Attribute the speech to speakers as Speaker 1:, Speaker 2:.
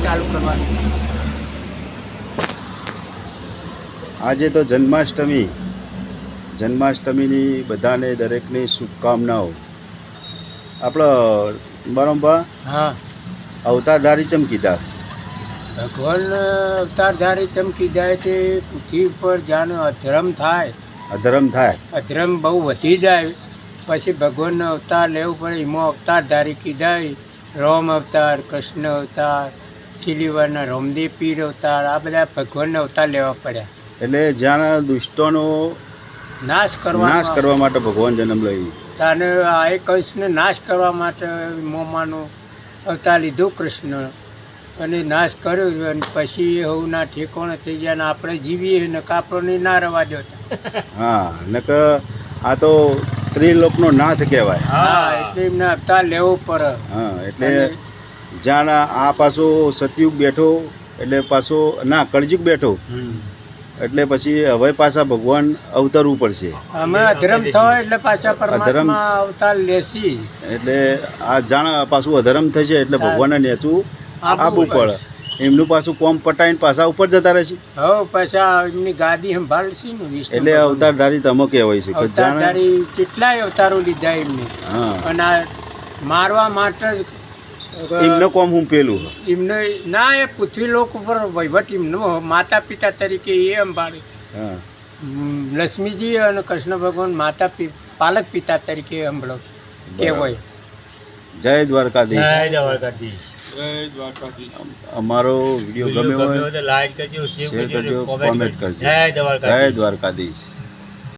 Speaker 1: ચાલુ કરવાનું.
Speaker 2: આજે તો જન્માષ્ટમીની બધાને દરેકની શુભકામનાઓ. આપણો બરોબર
Speaker 1: હા,
Speaker 2: અવતારધારી ચમ કીધા?
Speaker 1: ભગવાન અવતારધારી ચમકી જાય તે પૃથ્વી પર જાણે અધર્મ થાય,
Speaker 2: અધર્મ થાય.
Speaker 1: અધર્મ બહુ વધી જાય પછી ભગવાનનો અવતાર લેવું પડે. એમાં અવતારધારી કીધા રામ અવતાર, કૃષ્ણ અવતાર, શિલીવરના રામદેવ પીર અવતાર, આ બધા ભગવાનના અવતાર લેવા પડ્યા.
Speaker 2: એટલે જ્યાં દુષ્ટોનો
Speaker 1: નાશ
Speaker 2: નાશ કરવા માટે ભગવાન જન્મ લઈ.
Speaker 1: તાને આ એક કંસને નાશ કરવા માટે મોમાનો અવતાર લીધો કૃષ્ણ અને નાશ કર્યો. અને પછી હવના ઠેકોણે થઈ જાય ને આપણે જીવીએ ને કાપડોને ના રવા દેતા.
Speaker 2: હા, નક આ તો ત્રિલોકનો નાથ કહેવાય.
Speaker 1: હા, એટલે એમને અવતાર લેવો પડે.
Speaker 2: હા, એટલે જ્યાં આ પાછો સતયુગ બેઠો એટલે પાછો ના કળયુગ બેઠો એટલે પછી હવે પાછા ભગવાન અવતરવું પડશે.
Speaker 1: અમે અધર્મ થયો એટલે પાછા પરમાત્મા અવતાર લેશી.
Speaker 2: એટલે આ જાણ પાછું અધર્મ થશે એટલે ભગવાનને નેચું આપવું પડે. એમનું પાછું કોમ પટાઈને પાછા ઉપર જતા રહેશે.
Speaker 1: હવે પાછા એમની ગાદી સંભાળશે ને.
Speaker 2: એટલે અવતારધારી તમે કહેવાય છે.
Speaker 1: અવતારધારી કેટલાય અવતારો લીધા એમને.
Speaker 2: હા,
Speaker 1: અને આ મારવા માટે જ
Speaker 2: એમનો કોમ હું પેલું
Speaker 1: એમને ના એ પૃથ્વી લોક ઉપર વહીવટ એમનો માતા પિતા તરીકે એ સંભાળે.
Speaker 2: હા,
Speaker 1: લક્ષ્મીજી અને કૃષ્ણ ભગવાન પાલક પિતા તરીકે સંભાળશે કહેવાય.
Speaker 2: જય દ્વારકાધીશ.
Speaker 3: જય દ્વારકાધીશ.
Speaker 2: અમારો વિડીયો ગમ્યો હોય
Speaker 3: તો લાઈક કરજો,
Speaker 2: શેર કરજો, કોમેન્ટ કરજો.
Speaker 3: જય દ્વારકાધીશ.
Speaker 2: જય દ્વારકાધીશ.